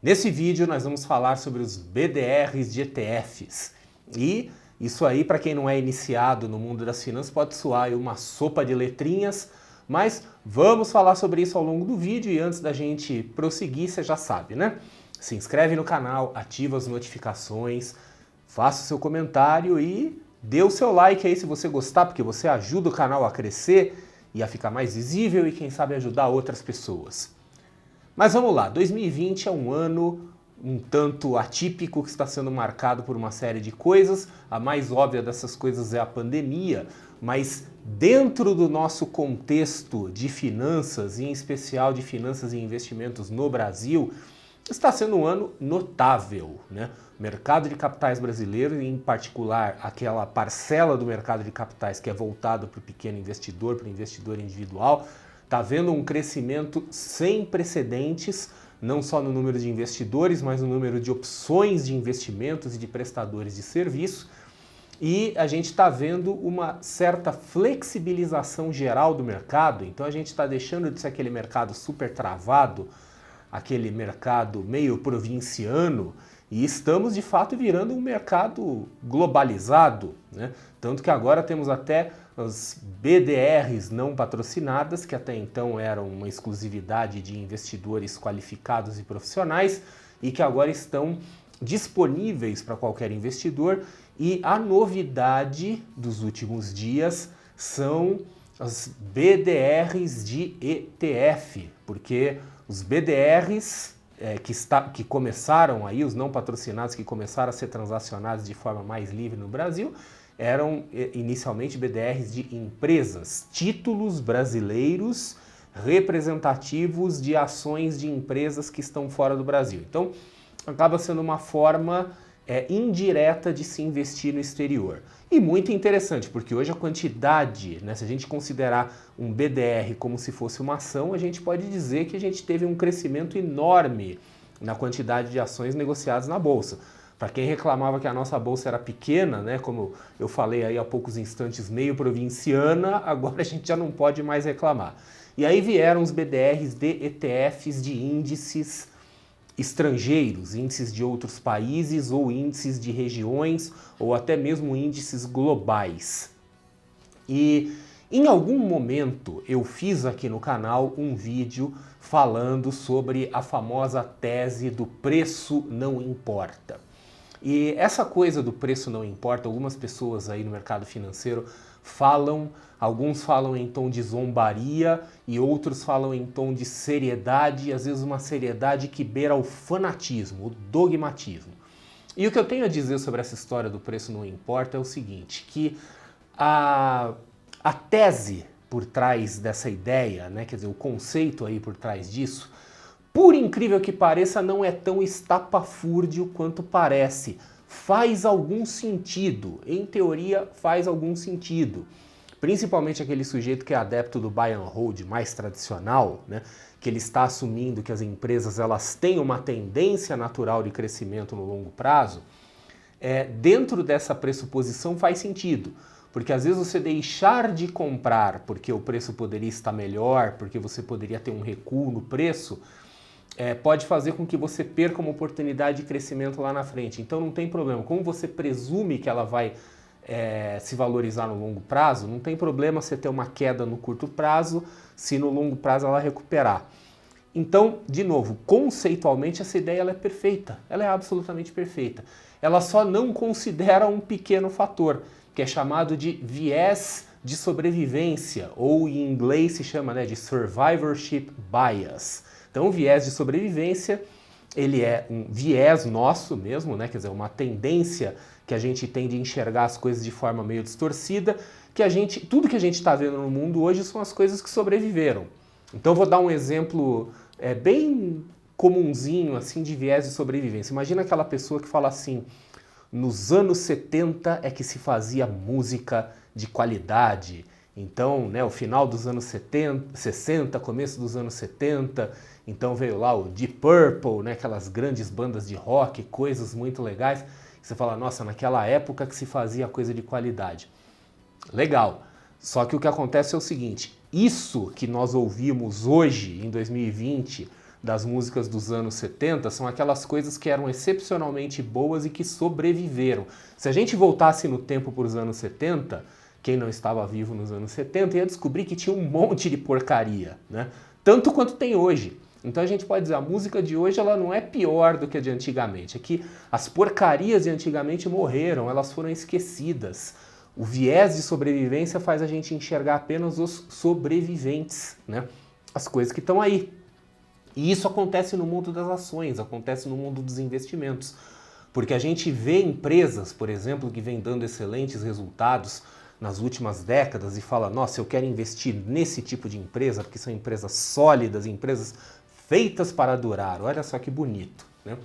Nesse vídeo nós vamos falar sobre os BDRs de ETFs. E isso aí, para quem não é iniciado no mundo das finanças, pode soar aí uma sopa de letrinhas, mas vamos falar sobre isso ao longo do vídeo. E antes da gente prosseguir, você já sabe, né? Se inscreve no canal, ativa as notificações, faça o seu comentário e dê o seu like aí se você gostar, porque você ajuda o canal a crescer e a ficar mais visível e quem sabe ajudar outras pessoas. Mas vamos lá, 2020 é um ano um tanto atípico que está sendo marcado por uma série de coisas. A mais óbvia dessas coisas é a pandemia, mas dentro do nosso contexto de finanças, em especial de finanças e investimentos no Brasil, está sendo um ano notável, né? O mercado de capitais brasileiro, em particular aquela parcela do mercado de capitais que é voltado para o pequeno investidor, para o investidor individual, está vendo um crescimento sem precedentes, não só no número de investidores, mas no número de opções de investimentos e de prestadores de serviço. E a gente está vendo uma certa flexibilização geral do mercado, então a gente está deixando de ser aquele mercado super travado, aquele mercado meio provinciano, e estamos de fato virando um mercado globalizado, né? Tanto que agora temos até as BDRs não patrocinadas, que até então eram uma exclusividade de investidores qualificados e profissionais, e que agora estão disponíveis para qualquer investidor. E a novidade dos últimos dias são as BDRs de ETF, porque os BDRs que começaram aí, os não patrocinados que começaram a ser transacionados de forma mais livre no Brasil, eram inicialmente BDRs de empresas, títulos brasileiros representativos de ações de empresas que estão fora do Brasil. Então, acaba sendo uma forma indireta de se investir no exterior. E muito interessante, porque hoje a quantidade, né, se a gente considerar um BDR como se fosse uma ação, a gente pode dizer que a gente teve um crescimento enorme na quantidade de ações negociadas na Bolsa. Para quem reclamava que a nossa Bolsa era pequena, né, como eu falei aí há poucos instantes, meio provinciana, agora a gente já não pode mais reclamar. E aí vieram os BDRs de ETFs de índices estrangeiros, índices de outros países ou índices de regiões ou até mesmo índices globais. E em algum momento eu fiz aqui no canal um vídeo falando sobre a famosa tese do preço não importa. E essa coisa do preço não importa, algumas pessoas aí no mercado financeiro falam, alguns falam em tom de zombaria e outros falam em tom de seriedade, e às vezes uma seriedade que beira o fanatismo, o dogmatismo. E o que eu tenho a dizer sobre essa história do preço não importa é o seguinte, que a tese por trás dessa ideia, né, quer dizer, o conceito aí por trás disso, por incrível que pareça, não é tão estapafúrdio quanto parece. Faz algum sentido, em teoria faz algum sentido. Principalmente aquele sujeito que é adepto do buy and hold mais tradicional, né? Que ele está assumindo que as empresas elas têm uma tendência natural de crescimento no longo prazo. Dentro dessa pressuposição faz sentido, porque às vezes você deixar de comprar porque o preço poderia estar melhor, porque você poderia ter um recuo no preço, pode fazer com que você perca uma oportunidade de crescimento lá na frente. Então não tem problema. Como você presume que ela vai se valorizar no longo prazo, não tem problema você ter uma queda no curto prazo, se no longo prazo ela recuperar. Então, de novo, conceitualmente essa ideia ela é perfeita, ela é absolutamente perfeita. Ela só não considera um pequeno fator, que é chamado de viés de sobrevivência, ou em inglês se chama, né, de survivorship bias. Então, o viés de sobrevivência, ele é um viés nosso mesmo, né? Quer dizer, uma tendência que a gente tem de enxergar as coisas de forma meio distorcida, que tudo que a gente está vendo no mundo hoje são as coisas que sobreviveram. Então, eu vou dar um exemplo bem comunzinho, assim, de viés de sobrevivência. Imagina aquela pessoa que fala assim, nos anos 70 é que se fazia música de qualidade. Então, né, o final dos anos 60, começo dos anos 70, então veio lá o Deep Purple, né, aquelas grandes bandas de rock, coisas muito legais. Você fala, nossa, naquela época que se fazia coisa de qualidade. Legal. Só que o que acontece é o seguinte, isso que nós ouvimos hoje, em 2020, das músicas dos anos 70 são aquelas coisas que eram excepcionalmente boas e que sobreviveram. Se a gente voltasse no tempo para os anos 70, quem não estava vivo nos anos 70 ia descobrir que tinha um monte de porcaria, né? Tanto quanto tem hoje. Então a gente pode dizer, a música de hoje ela não é pior do que a de antigamente. É que as porcarias de antigamente morreram, elas foram esquecidas. O viés de sobrevivência faz a gente enxergar apenas os sobreviventes, né? As coisas que estão aí. E isso acontece no mundo das ações, acontece no mundo dos investimentos. Porque a gente vê empresas, por exemplo, que vêm dando excelentes resultados nas últimas décadas e fala, nossa, eu quero investir nesse tipo de empresa, porque são empresas sólidas, empresas feitas para durar. Olha só que bonito, né?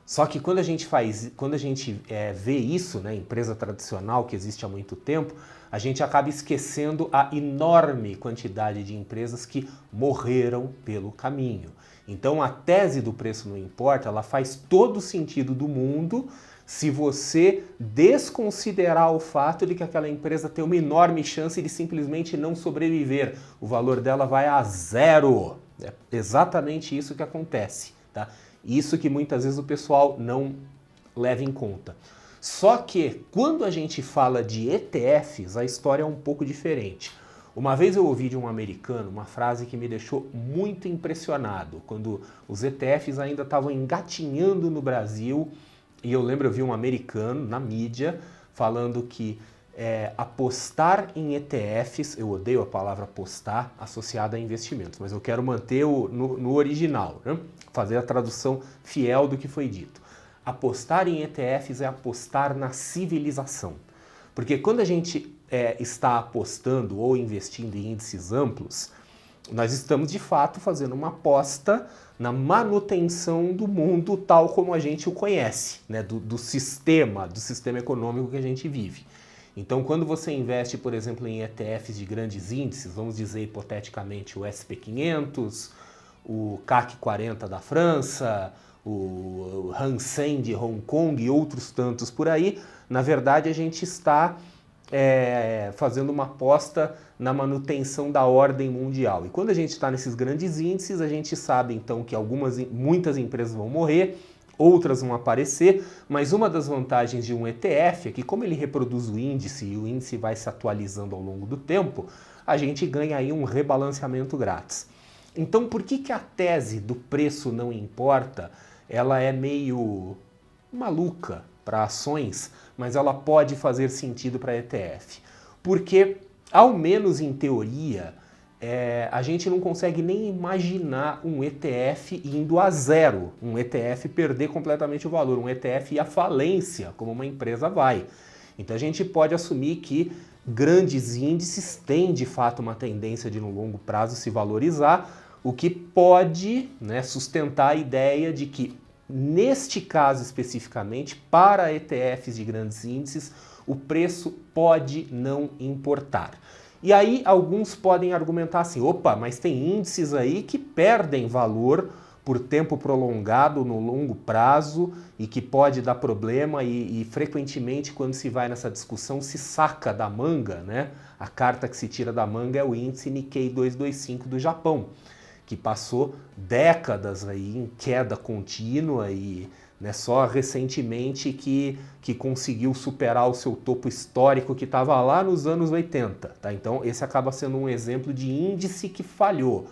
Só que quando a gente vê isso, né, empresa tradicional que existe há muito tempo, a gente acaba esquecendo a enorme quantidade de empresas que morreram pelo caminho. Então a tese do preço não importa, ela faz todo o sentido do mundo se você desconsiderar o fato de que aquela empresa tem uma enorme chance de simplesmente não sobreviver. O valor dela vai a zero. É exatamente isso que acontece, tá? Isso que muitas vezes o pessoal não leva em conta. Só que quando a gente fala de ETFs, a história é um pouco diferente. Uma vez eu ouvi de um americano uma frase que me deixou muito impressionado, quando os ETFs ainda estavam engatinhando no Brasil, e eu lembro, eu vi um americano na mídia falando que apostar em ETFs, eu odeio a palavra apostar associada a investimentos, mas eu quero manter no original, né? Fazer a tradução fiel do que foi dito. Apostar em ETFs é apostar na civilização. Porque quando a gente está apostando ou investindo em índices amplos, nós estamos de fato fazendo uma aposta na manutenção do mundo tal como a gente o conhece, né? do sistema econômico que a gente vive. Então, quando você investe, por exemplo, em ETFs de grandes índices, vamos dizer hipoteticamente o SP500, o CAC 40 da França, o Hang Seng de Hong Kong e outros tantos por aí, na verdade a gente está fazendo uma aposta na manutenção da ordem mundial. E quando a gente está nesses grandes índices, a gente sabe então que muitas empresas vão morrer, outras vão aparecer, mas uma das vantagens de um ETF é que como ele reproduz o índice e o índice vai se atualizando ao longo do tempo, a gente ganha aí um rebalanceamento grátis. Então por que a tese do preço não importa, ela é meio maluca para ações, mas ela pode fazer sentido para ETF? Porque, ao menos em teoria, a gente não consegue nem imaginar um ETF indo a zero, um ETF perder completamente o valor, um ETF ir à falência, como uma empresa vai. Então a gente pode assumir que grandes índices têm de fato uma tendência de no longo prazo se valorizar, o que pode, né, sustentar a ideia de que, neste caso especificamente, para ETFs de grandes índices, o preço pode não importar. E aí alguns podem argumentar assim, opa, mas tem índices aí que perdem valor por tempo prolongado no longo prazo e que pode dar problema e frequentemente quando se vai nessa discussão se saca da manga, né? A carta que se tira da manga é o índice Nikkei 225 do Japão, que passou décadas aí em queda contínua e, né, só recentemente que conseguiu superar o seu topo histórico que estava lá nos anos 80. Tá? Então esse acaba sendo um exemplo de índice que falhou.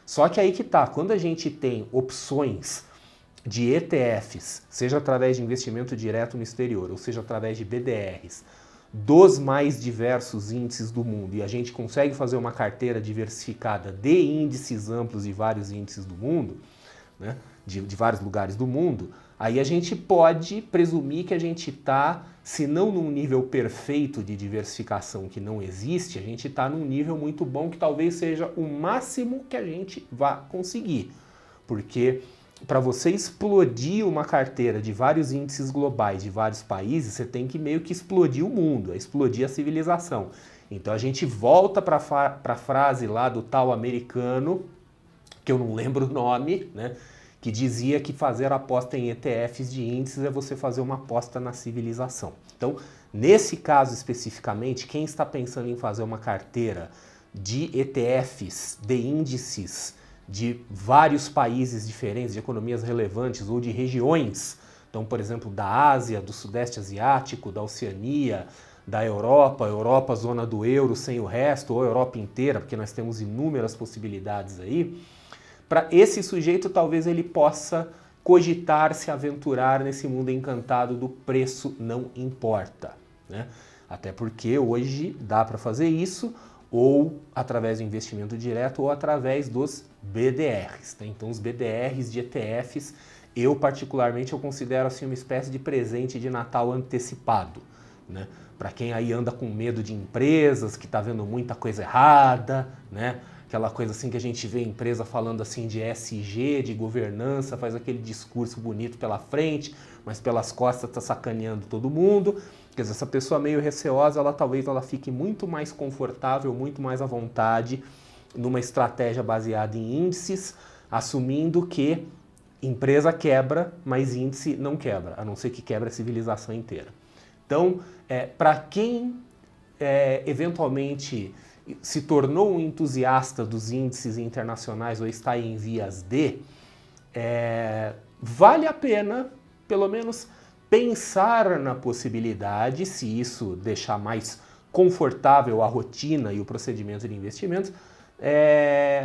Só que aí que tá, quando a gente tem opções de ETFs, seja através de investimento direto no exterior, ou seja através de BDRs, dos mais diversos índices do mundo, e a gente consegue fazer uma carteira diversificada de índices amplos de vários índices do mundo, né, de vários lugares do mundo, aí a gente pode presumir que a gente está, se não num nível perfeito de diversificação que não existe, a gente está num nível muito bom que talvez seja o máximo que a gente vá conseguir. Porque para você explodir uma carteira de vários índices globais de vários países, você tem que meio que explodir o mundo, explodir a civilização. Então a gente volta para a frase lá do tal americano, que eu não lembro o nome, né, que dizia que fazer aposta em ETFs de índices é você fazer uma aposta na civilização. Então, nesse caso especificamente, quem está pensando em fazer uma carteira de ETFs de índices de vários países diferentes, de economias relevantes ou de regiões. Então, por exemplo, da Ásia, do Sudeste Asiático, da Oceania, da Europa, zona do euro sem o resto, ou Europa inteira, porque nós temos inúmeras possibilidades aí. Para esse sujeito, talvez ele possa cogitar se aventurar nesse mundo encantado do preço não importa, né? Até porque hoje dá para fazer isso ou através do investimento direto ou através dos BDRs, né? Então os BDRs de ETFs, eu particularmente eu considero assim uma espécie de presente de Natal antecipado, né? Para quem aí anda com medo de empresas, que está vendo muita coisa errada, né? Aquela coisa assim que a gente vê empresa falando assim de ESG, de governança, faz aquele discurso bonito pela frente, mas pelas costas está sacaneando todo mundo. Quer dizer, essa pessoa meio receosa, talvez ela fique muito mais confortável, muito mais à vontade numa estratégia baseada em índices, assumindo que empresa quebra, mas índice não quebra, a não ser que quebra a civilização inteira. Então, para quem eventualmente se tornou um entusiasta dos índices internacionais ou está em vias de, vale a pena, pelo menos, pensar na possibilidade, se isso deixar mais confortável a rotina e o procedimento de investimentos,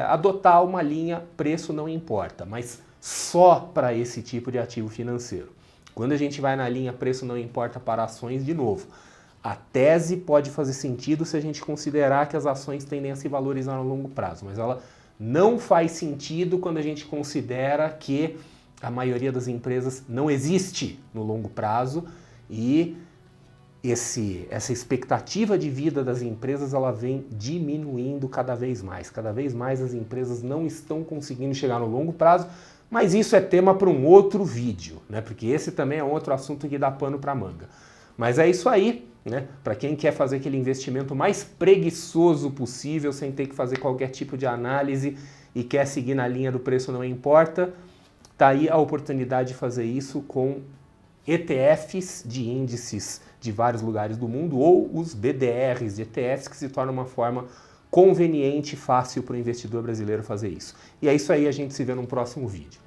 adotar uma linha preço não importa, mas só para esse tipo de ativo financeiro. Quando a gente vai na linha preço não importa para ações, de novo, a tese pode fazer sentido se a gente considerar que as ações tendem a se valorizar no longo prazo, mas ela não faz sentido quando a gente considera que a maioria das empresas não existe no longo prazo e essa expectativa de vida das empresas ela vem diminuindo cada vez mais. Cada vez mais as empresas não estão conseguindo chegar no longo prazo, mas isso é tema para um outro vídeo, né? Porque esse também é outro assunto que dá pano para manga. Mas é isso aí, né? Para quem quer fazer aquele investimento mais preguiçoso possível, sem ter que fazer qualquer tipo de análise e quer seguir na linha do preço não importa, tá aí a oportunidade de fazer isso com ETFs de índices de vários lugares do mundo ou os BDRs de ETFs, que se torna uma forma conveniente e fácil para o investidor brasileiro fazer isso. E é isso aí, a gente se vê num próximo vídeo.